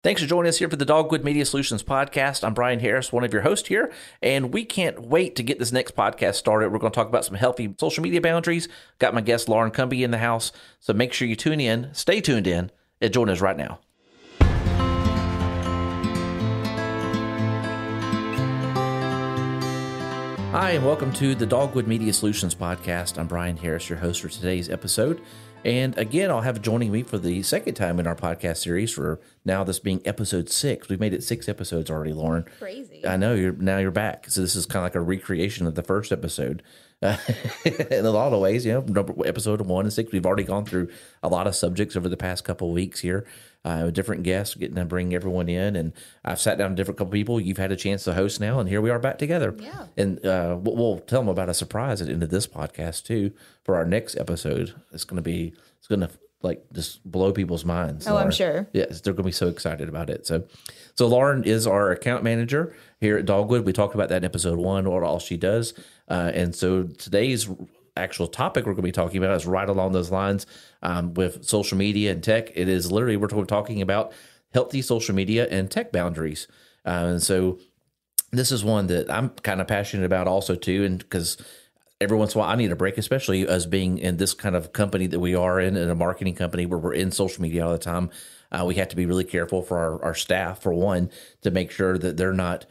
Thanks for joining us here for the Dogwood Media Solutions podcast. I'm Brian Harris, one of your hosts here, and we can't wait to get this next podcast started. We're going to talk about some healthy social media boundaries. Got my guest Lauren Cumbie in the house, so make sure you tune in, stay tuned in, and join us right now. Hi, and welcome to the Dogwood Media Solutions podcast. I'm Brian Harris, your host for today's episode. And again, I'll have joining me for the second time in our podcast series for now this being episode 6. We've made it 6 episodes already, Lauren. Crazy. I know, you're back. So this is kind of like a recreation of the first episode. In a lot of ways, episode 1 and 6, we've already gone through a lot of subjects over the past couple of weeks here. With different guests, getting to bring everyone in, and I've sat down with different couple people. You've had a chance to host now, and here we are back together. Yeah. And we'll tell them about a surprise at the end of this podcast too for our next episode. It's going to like just blow people's minds. Oh, I'm sure. Yes, they're going to be so excited about it. So Lauren is our account manager here at Dogwood. We talked about that in episode 1, what all she does, and so today's actual topic we're going to be talking about is right along those lines with social media and tech. It is literally, we're talking about healthy social media and tech boundaries. And so this is one that I'm kind of passionate about also too. And because every once in a while I need a break, especially as being in this kind of company that we are in a marketing company where we're in social media all the time. We have to be really careful for our staff, for one, to make sure that they're not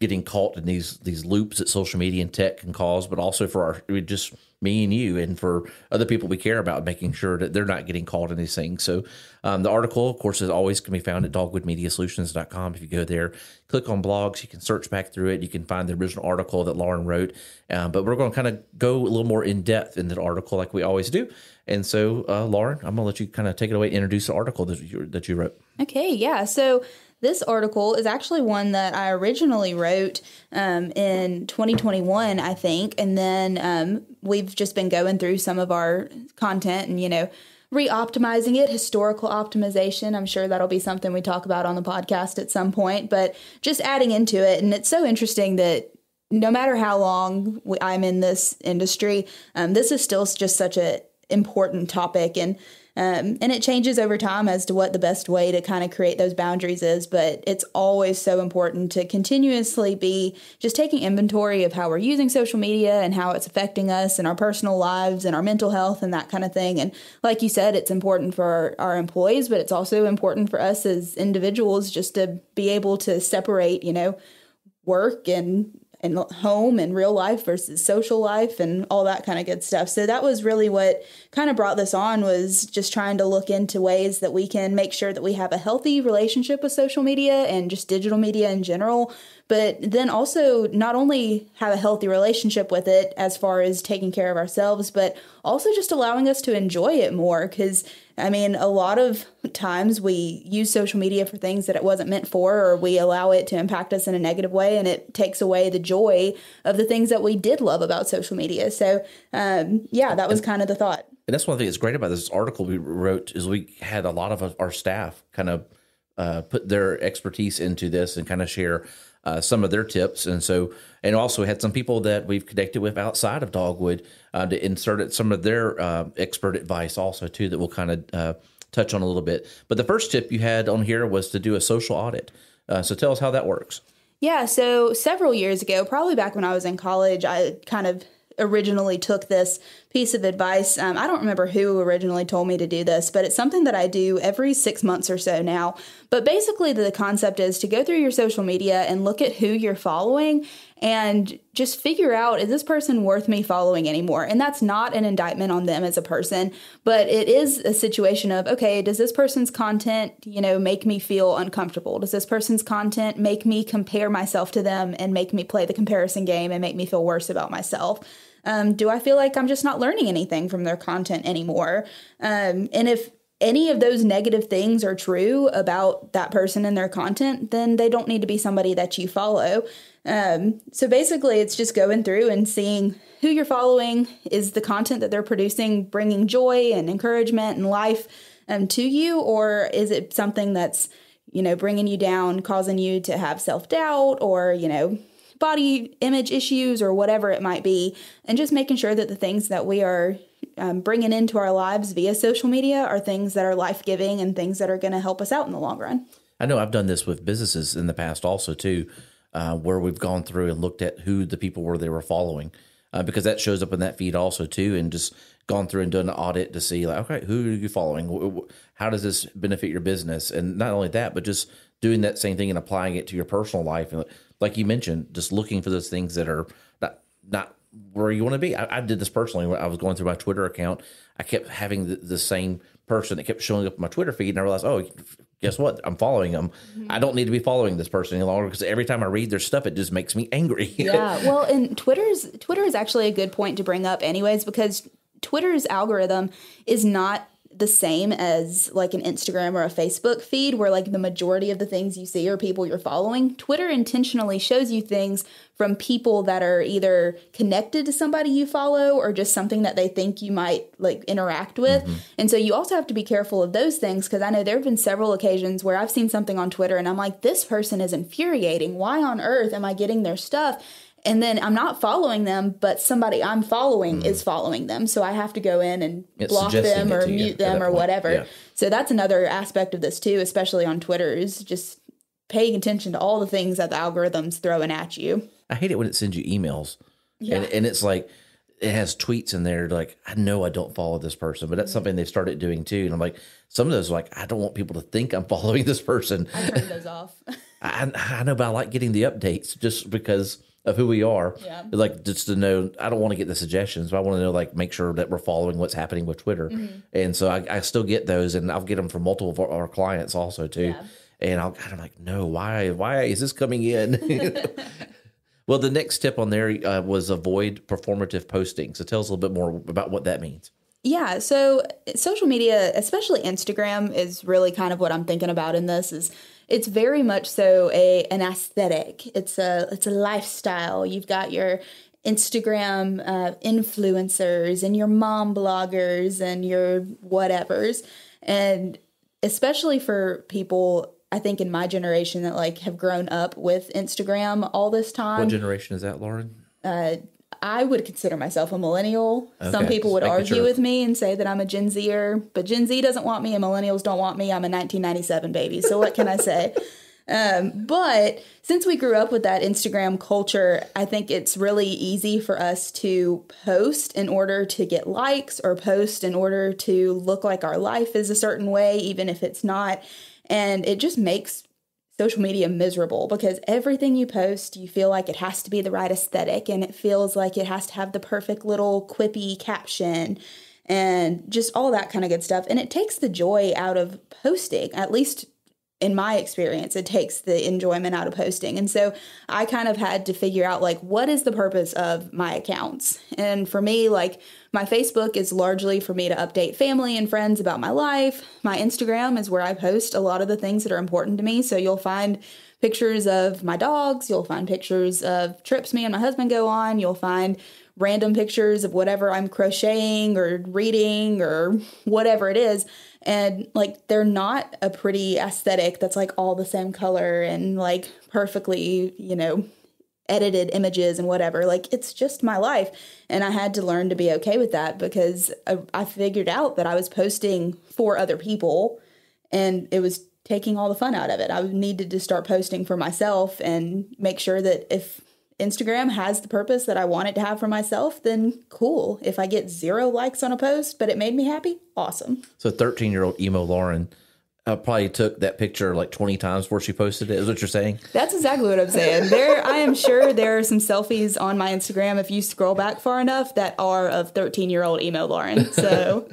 getting caught in these loops that social media and tech can cause, but also for just me and you and for other people we care about, making sure that they're not getting caught in these things. So the article, of course, is always can be found at dogwoodmediasolutions.com. If you go there, click on blogs, you can search back through it. You can find the original article that Lauren wrote. But we're going to kind of go a little more in depth in the article like we always do. And so, Lauren, I'm going to let you kind of take it away and introduce the article that you wrote. Okay, yeah. So this article is actually one that I originally wrote in 2021, I think. And then we've just been going through some of our content and, re-optimizing it, historical optimization. I'm sure that'll be something we talk about on the podcast at some point, but just adding into it. And it's so interesting that no matter how long I'm in this industry, this is still just such an important topic. And it changes over time as to what the best way to kind of create those boundaries is. But it's always so important to continuously be just taking inventory of how we're using social media and how it's affecting us and our personal lives and our mental health and that kind of thing. And like you said, it's important for our employees, but it's also important for us as individuals just to be able to separate, work and home and real life versus social life and all that kind of good stuff. So that was really what kind of brought this on, was just trying to look into ways that we can make sure that we have a healthy relationship with social media and just digital media in general, but then also not only have a healthy relationship with it as far as taking care of ourselves, but also just allowing us to enjoy it more. Because a lot of times we use social media for things that it wasn't meant for, or we allow it to impact us in a negative way, and it takes away the joy of the things that we did love about social media. So, that was kind of the thought. And that's one thing that's great about this article we wrote is we had a lot of our staff kind of put their expertise into this and kind of share some of their tips. And also had some people that we've connected with outside of Dogwood to insert some of their expert advice also too, that we'll kind of touch on a little bit. But the first tip you had on here was to do a social audit. So tell us how that works. Yeah. So several years ago, probably back when I was in college, I kind of originally took this piece of advice. I don't remember who originally told me to do this, but it's something that I do every 6 months or so now. But basically the concept is to go through your social media and look at who you're following and just figure out, is this person worth me following anymore? And that's not an indictment on them as a person, but it is a situation of, okay, does this person's content, make me feel uncomfortable? Does this person's content make me compare myself to them and make me play the comparison game and make me feel worse about myself? Do I feel like I'm just not learning anything from their content anymore? And if any of those negative things are true about that person and their content, then they don't need to be somebody that you follow. So basically, it's just going through and seeing who you're following. Is the content that they're producing bringing joy and encouragement and life to you? Or is it something that's, bringing you down, causing you to have self-doubt or, body image issues or whatever it might be? And just making sure that the things that we are bringing into our lives via social media are things that are life-giving and things that are going to help us out in the long run. I know I've done this with businesses in the past also too, where we've gone through and looked at who the people were they were following, because that shows up in that feed also too, and just gone through and done an audit to see like, okay, who are you following? How does this benefit your business? And not only that, but just doing that same thing and applying it to your personal life. And like you mentioned, just looking for those things that are not where you want to be. I did this personally when I was going through my Twitter account. I kept having the same person that kept showing up in my Twitter feed, and I realized, oh, guess what? I'm following them. Mm-hmm. I don't need to be following this person any longer, because every time I read their stuff, it just makes me angry. Yeah, well, and Twitter is actually a good point to bring up anyways, because Twitter's algorithm is not the same as like an Instagram or a Facebook feed where like the majority of the things you see are people you're following. Twitter intentionally shows you things from people that are either connected to somebody you follow or just something that they think you might like interact with. Mm-hmm. And so you also have to be careful of those things, because I know there have been several occasions where I've seen something on Twitter and I'm like, this person is infuriating. Why on earth am I getting their stuff? And then I'm not following them, but somebody I'm following is following them. So I have to go in and block them or mute them or whatever. Yeah. So that's another aspect of this too, especially on Twitter, is just paying attention to all the things that the algorithm's throwing at you. I hate it when it sends you emails. Yeah. And it's like, it has tweets in there like, I know I don't follow this person, but that's something they've started doing too. And I'm like, some of those are like, I don't want people to think I'm following this person. I turn those off. I know, but I like getting the updates just because of who we are. Yeah. Like, just to know, I don't want to get the suggestions, but I want to know, like, make sure that we're following what's happening with Twitter. Mm-hmm. And so I still get those, and I'll get them from multiple of our clients also too. Yeah. And I'm like, no, why is this coming in? Well, the next tip on there was avoid performative posting. So tell us a little bit more about what that means. Yeah, so social media, especially Instagram, is really kind of what I'm thinking about in this. Is it's very much so an aesthetic. It's a lifestyle. You've got your Instagram influencers and your mom bloggers and your whatevers, and especially for people, I think in my generation that like have grown up with Instagram all this time. What generation is that, Lauren? I would consider myself a millennial. Okay. Some people would argue with me and say that I'm a Gen Zer, but Gen Z doesn't want me and millennials don't want me. I'm a 1997 baby. So what can I say? But since we grew up with that Instagram culture, I think it's really easy for us to post in order to get likes or post in order to look like our life is a certain way, even if it's not. And it just makes social media miserable, because everything you post, you feel like it has to be the right aesthetic, and it feels like it has to have the perfect little quippy caption and just all that kind of good stuff. And it takes the joy out of posting, at least in my experience. It takes the enjoyment out of posting. And so I kind of had to figure out, like, what is the purpose of my accounts? And for me, like, my Facebook is largely for me to update family and friends about my life. My Instagram is where I post a lot of the things that are important to me. So you'll find pictures of my dogs. You'll find pictures of trips me and my husband go on. You'll find random pictures of whatever I'm crocheting or reading or whatever it is. And like, they're not a pretty aesthetic that's like all the same color and like perfectly, edited images and whatever. Like, it's just my life. And I had to learn to be okay with that, because I figured out that I was posting for other people and it was taking all the fun out of it. I needed to start posting for myself and make sure that if Instagram has the purpose that I want it to have for myself, then cool. If I get 0 likes on a post, but it made me happy, awesome. So 13-year-old emo Lauren probably took that picture like 20 times before she posted it, is what you're saying? That's exactly what I'm saying. I am sure there are some selfies on my Instagram, if you scroll back far enough, that are of 13-year-old emo Lauren. So,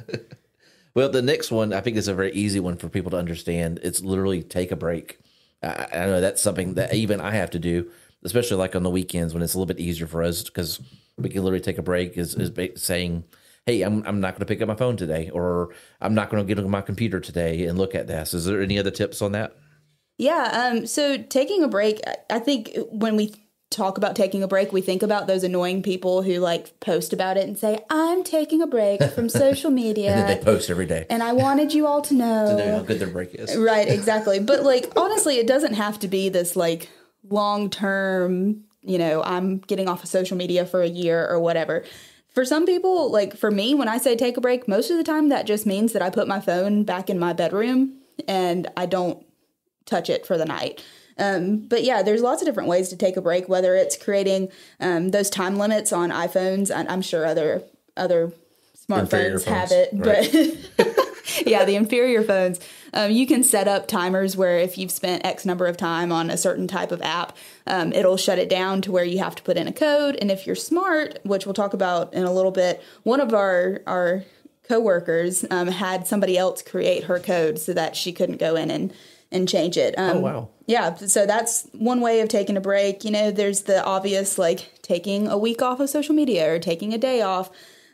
well, the next one, I think is a very easy one for people to understand. It's literally take a break. I know that's something that even I have to do, especially like on the weekends when it's a little bit easier for us, because we can literally take a break is saying, hey, I'm not going to pick up my phone today, or I'm not going to get on my computer today and look at this. Is there any other tips on that? Yeah. So taking a break, I think when we talk about taking a break, we think about those annoying people who like post about it and say, I'm taking a break from social media. And then they post every day. And I wanted you all to know how good their break is. Right. Exactly. But like, honestly, it doesn't have to be this like long-term, I'm getting off of social media for a year or whatever. For some people, like for me, when I say take a break, most of the time that just means that I put my phone back in my bedroom and I don't touch it for the night. But yeah, there's lots of different ways to take a break, whether it's creating those time limits on iPhones. And I'm sure other smartphones have it, right. But yeah, the inferior phones, you can set up timers where if you've spent X number of time on a certain type of app, it'll shut it down to where you have to put in a code. And if you're smart, which we'll talk about in a little bit, one of our coworkers had somebody else create her code so that she couldn't go in and change it. Oh, wow. Yeah, so that's one way of taking a break. You know, there's the obvious, like taking a week off of social media or taking a day off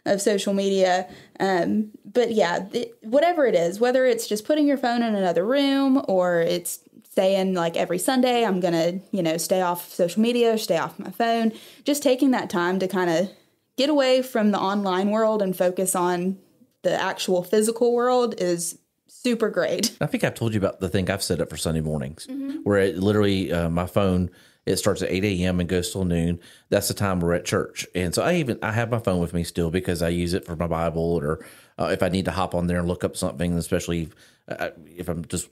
of social media. But yeah, whatever it is, whether it's just putting your phone in another room or it's saying like every Sunday, I'm going to, you know, stay off social media, stay off my phone, just taking that time to kind of get away from the online world and focus on the actual physical world is super great. I think I've told you about the thing I've set up for Sunday mornings, where it literally my phone, it starts at 8 a.m. and goes till noon. That's the time we're at church. And so I have my phone with me still because I use it for my Bible or if I need to hop on there and look up something, especially if I'm just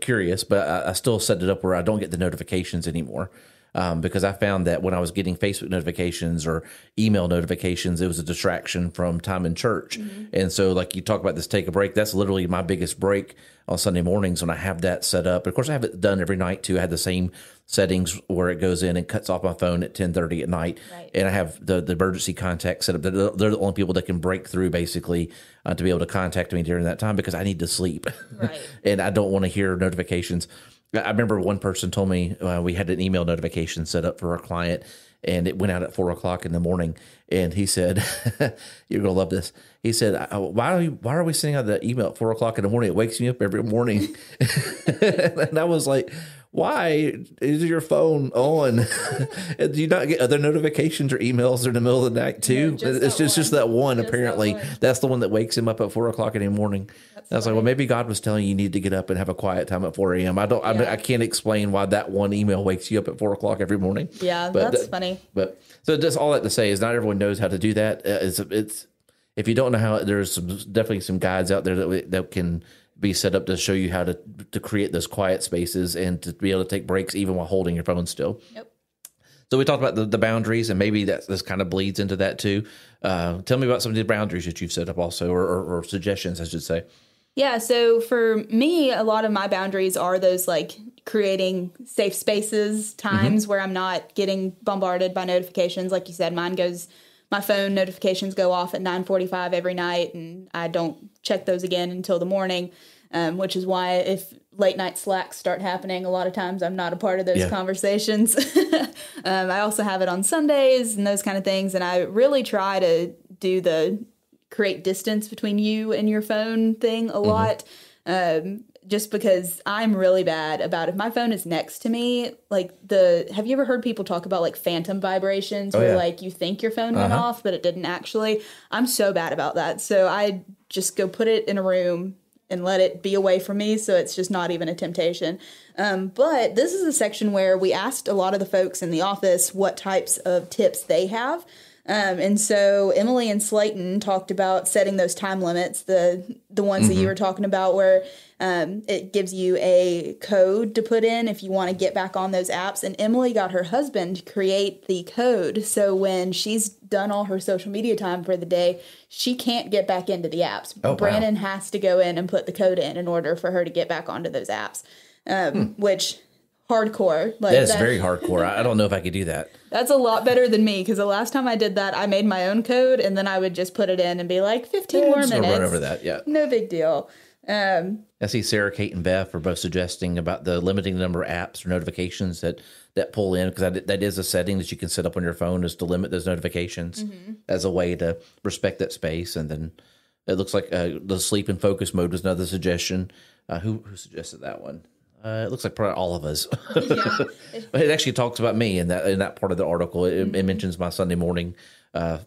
curious. But I still set it up where I don't get the notifications anymore. Because I found that when I was getting Facebook notifications or email notifications, it was a distraction from time in church. And so like you talk about this take a break, that's literally my biggest break on Sunday mornings when I have that set up. Of course, I have it done every night too. I had the same settings where it goes in and cuts off my phone at 10:30 at night. Right. And I have the emergency contact set up. They're the only people that can break through basically to be able to contact me during that time because I need to sleep. Right. And I don't want to hear notifications. I remember one person told me we had an email notification set up for our client, and it went out at 4:00 in the morning. And he said, "You're gonna love this." He said, "Why are we sending out the email at 4:00 in the morning? It wakes me up every morning." And I was like, "Why is your phone on? Do you not get other notifications or emails in the middle of the night too?" No, it's just that one. Apparently, that's the one that wakes him up at 4:00 in the morning. I was like, well, maybe God was telling you need to get up and have a quiet time at 4 a.m. I can't explain why that one email wakes you up at 4:00 every morning. Yeah, but that's funny. But so just all that to say is not everyone knows how to do that. It's if you don't know how, there's definitely some guides out there that can be set up to show you how to create those quiet spaces and to be able to take breaks even while holding your phone still. Yep. So we talked about the boundaries, and maybe this kind of bleeds into that too. Tell me about some of the boundaries that you've set up also, or suggestions, I should say. Yeah, so for me, a lot of my boundaries are those like creating safe spaces, times where I'm not getting bombarded by notifications. Like you said, my phone notifications go off at 9:45 every night, and I don't check those again until the morning, which is why if late night slacks start happening, a lot of times I'm not a part of those conversations. I also have it on Sundays and those kind of things, and I really try to do the create distance between you and your phone thing a lot, just because I'm really bad about if my phone is next to me, like have you ever heard people talk about like phantom vibrations where like you think your phone went off, but it didn't actually? I'm so bad about that. So I just go put it in a room and let it be away from me so it's just not even a temptation. But this is a section where we asked a lot of the folks in the office what types of tips they have. And so Emily and Slayton talked about setting those time limits, the ones that you were talking about where it gives you a code to put in if you want to get back on those apps. And Emily got her husband to create the code. So when she's done all her social media time for the day, she can't get back into the apps. Oh, Brandon has to go in and put the code in order for her to get back onto those apps, which... hardcore. Like that's very hardcore. I don't know if I could do that. That's a lot better than me, because the last time I did that, I made my own code and then I would just put it in and be like, 15 more minutes. Run over that, yeah. No big deal. I see Sarah, Kate, and Beth are both suggesting about the limiting the number of apps or notifications that pull in, because that is a setting that you can set up on your phone, is to limit those notifications as a way to respect that space. And then it looks like the sleep and focus mode was another suggestion. Who suggested that one? It looks like probably all of us. It actually talks about me in that part of the article. It mentions my Sunday morning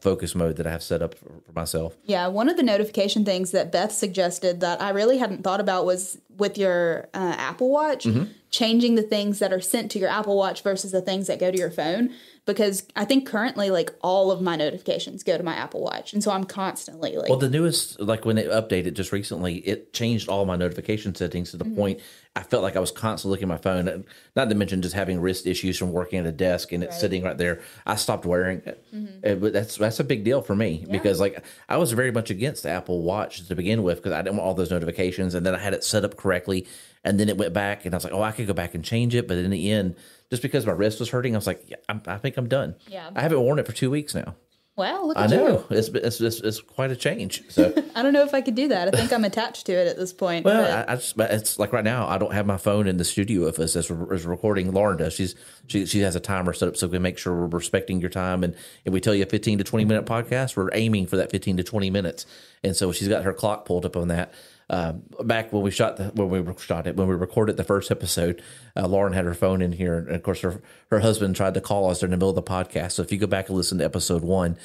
focus mode that I have set up for myself. Yeah, one of the notification things that Beth suggested that I really hadn't thought about was with your Apple Watch, changing the things that are sent to your Apple Watch versus the things that go to your phone. Because I think currently, like, all of my notifications go to my Apple Watch. And so I'm constantly like... Well, the newest, like when it updated just recently, it changed all my notification settings to the point I felt like I was constantly looking at my phone. And not to mention just having wrist issues from working at a desk and it's sitting right there. I stopped wearing it. But that's a big deal for me because, like, I was very much against the Apple Watch to begin with because I didn't want all those notifications. And then I had it set up correctly. And then it went back and I was like, oh, I could go back and change it. But in the end, just because my wrist was hurting, I was like, yeah, I think I'm done. Yeah. I haven't worn it for 2 weeks now. Well, look I at know. you. It's quite a change. So I don't know if I could do that. I think I'm attached to it at this point. well, it's like right now I don't have my phone in the studio with us as recording. Lauren does. She has a timer set up so we make sure we're respecting your time. And if we tell you a 15 to 20 minute podcast, we're aiming for that 15 to 20 minutes. And so she's got her clock pulled up on that. Back when we recorded the first episode, Lauren had her phone in here, and of course her husband tried to call us during the middle of the podcast. So if you go back and listen to episode 1,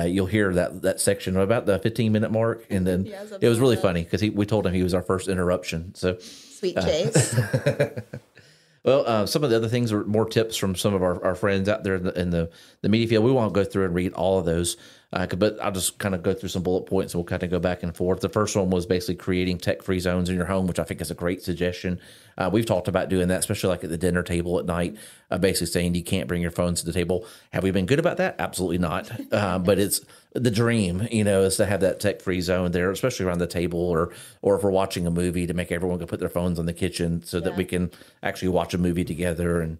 you'll hear that section about the 15-minute mark, and then it was really funny because we told him he was our first interruption. So Sweet Chase. Well, some of the other things are more tips from some of our friends out there in the media field. We won't go through and read all of those, but I'll just kind of go through some bullet points and we'll kind of go back and forth. The first one was basically creating tech-free zones in your home, which I think is a great suggestion. We've talked about doing that, especially like at the dinner table at night, basically saying you can't bring your phones to the table. Have we been good about that? Absolutely not. But it's the dream, is to have that tech-free zone there, especially around the table or if we're watching a movie, to make everyone go put their phones on the kitchen so that we can actually watch a movie together and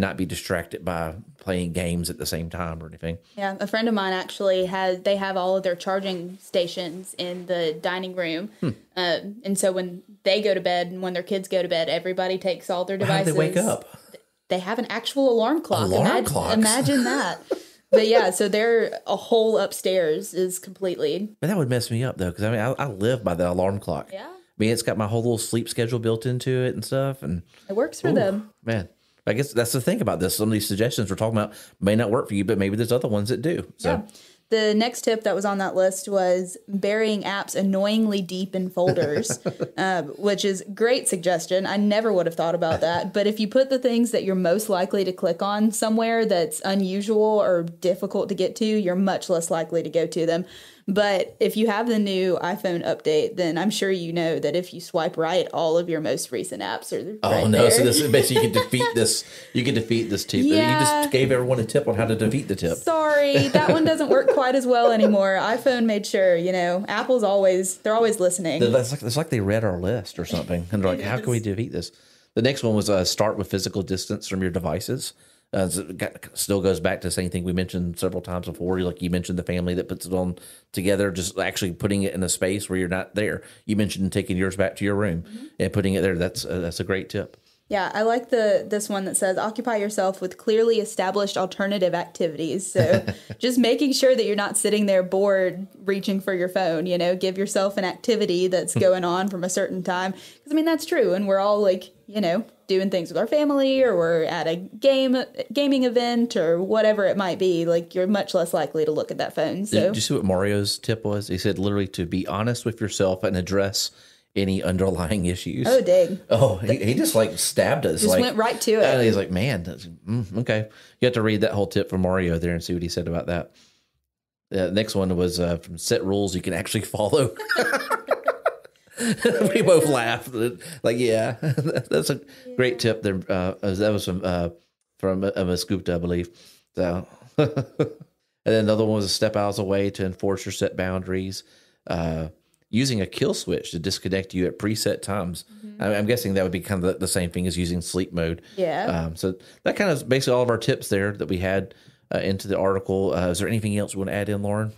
not be distracted by playing games at the same time or anything. Yeah, a friend of mine actually they have all of their charging stations in the dining room. And so when they go to bed and when their kids go to bed, everybody takes all their devices. How do they wake up? They have an actual alarm clock. Clocks? Imagine that. But yeah, so their a whole upstairs is completely... But that would mess me up, though, because I live by the alarm clock. Yeah. I mean, it's got my whole little sleep schedule built into it and stuff. And it works for them. Man, I guess that's the thing about this. Some of these suggestions we're talking about may not work for you, but maybe there's other ones that do. So. Yeah. The next tip that was on that list was burying apps annoyingly deep in folders, which is great suggestion. I never would have thought about that. But if you put the things that you're most likely to click on somewhere that's unusual or difficult to get to, you're much less likely to go to them. But if you have the new iPhone update, then I'm sure you know that if you swipe right, all of your most recent apps are right no! there. So this is basically you can defeat this. You can defeat this tip. Yeah. You just gave everyone a tip on how to defeat the tip. Sorry, that one doesn't work quite as well anymore. iPhone made sure, Apple's they're always listening. It's like they read our list or something, and they're like, "How can we defeat this?" The next one was start with physical distance from your devices. Still goes back to the same thing we mentioned several times before. Like you mentioned, the family that puts it on together, just actually putting it in a space where you're not there. You mentioned taking yours back to your room and putting it there. That's a great tip. Yeah, I like this one that says occupy yourself with clearly established alternative activities. So just making sure that you're not sitting there bored reaching for your phone, give yourself an activity that's going on from a certain time. Because, that's true. And we're all doing things with our family or we're at a gaming event or whatever it might be. Like you're much less likely to look at that phone. So did you see what Mario's tip was? He said literally to be honest with yourself and address any underlying issues. Oh, dang. Oh, he just stabbed us. Just went right to it. And he's like, man, okay. You have to read that whole tip from Mario there and see what he said about that. The next one was from set rules you can actually follow. We both laughed. Like, yeah, that's a great tip there. That was from Ms. Gupta, I believe. So, and then another one was a step out of the way to enforce your set boundaries. Using a kill switch to disconnect you at preset times. I'm guessing that would be kind of the same thing as using sleep mode. Yeah. So that kind of is basically all of our tips there that we had into the article. Is there anything else you want to add in, Lauren?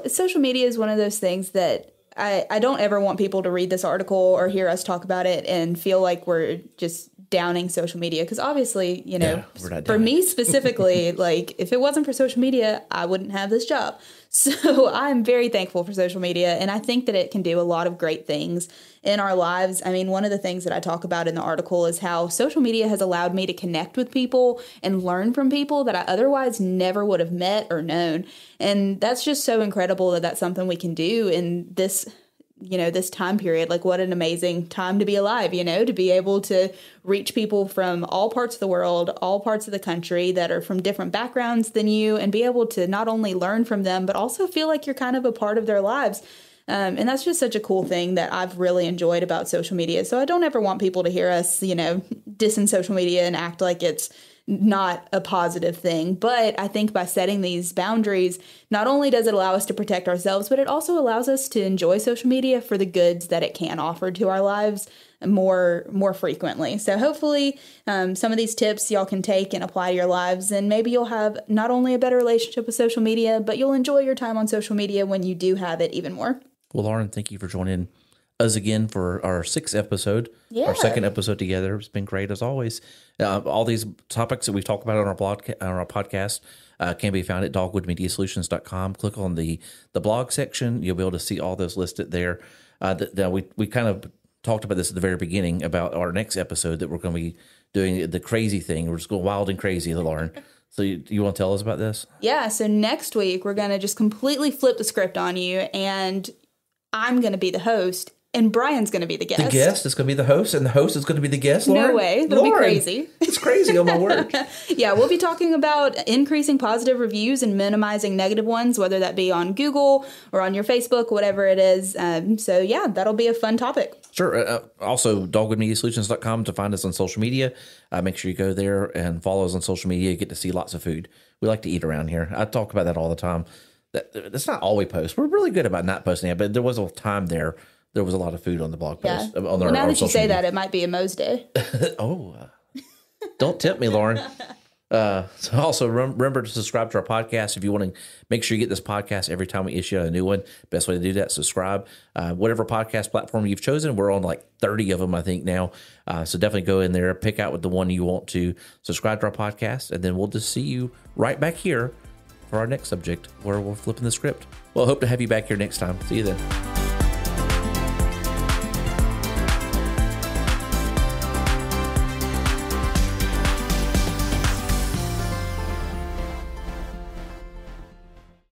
Social media is one of those things that I don't ever want people to read this article or hear us talk about it and feel like we're just downing social media. Because obviously, we're not for me specifically, if it wasn't for social media, I wouldn't have this job. So I'm very thankful for social media, and I think that it can do a lot of great things in our lives. I mean, one of the things that I talk about in the article is how social media has allowed me to connect with people and learn from people that I otherwise never would have met or known. And that's just so incredible that that's something we can do in this this time period. Like, what an amazing time to be alive, to be able to reach people from all parts of the world, all parts of the country that are from different backgrounds than you, and be able to not only learn from them, but also feel like you're kind of a part of their lives. And that's just such a cool thing that I've really enjoyed about social media. So I don't ever want people to hear us, dissing social media and act like it's not a positive thing. But I think by setting these boundaries, not only does it allow us to protect ourselves, but it also allows us to enjoy social media for the goods that it can offer to our lives more frequently. So hopefully some of these tips y'all can take and apply to your lives, and maybe you'll have not only a better relationship with social media, but you'll enjoy your time on social media when you do have it even more. Well, Lauren, thank you for joining us again for our 6th episode, Yeah. our 2nd episode together. It's been great as always. All these topics that we've talked about on our podcast can be found at dogwoodmediasolutions.com. Click on the blog section. You'll be able to see all those listed there. We kind of talked about this at the very beginning about our next episode that we're going to be doing the crazy thing. We're just going wild and crazy, Lauren. So you want to tell us about this? Yeah. So next week, we're going to just completely flip the script on you, and I'm going to be the host, and Brian's going to be the guest. The guest is going to be the host, and the host is going to be the guest, Lauren? No way. That'll be crazy. It's crazy, on my word. Yeah, we'll be talking about increasing positive reviews and minimizing negative ones, whether that be on Google or on your Facebook, whatever it is. So, yeah, that'll be a fun topic. Sure. Also, dogwoodmediasolutions.com to find us on social media. Make sure you go there and follow us on social media. You get to see lots of food. We like to eat around here. I talk about that all the time. That's not all we post. We're really good about not posting it, but there was a time there was a lot of food on the blog post. Yeah. Well, now that you say that, it might be a Moe's Day. Don't tempt me, Lauren. So also remember to subscribe to our podcast if you want to make sure you get this podcast every time we issue a new one. Best way to do that, subscribe. Whatever podcast platform you've chosen, we're on like 30 of them, I think, now. So definitely go in there, pick out the one you want to subscribe to our podcast, and then we'll just see you right back here for our next subject where we're flipping the script. Well, I hope to have you back here next time. See you then.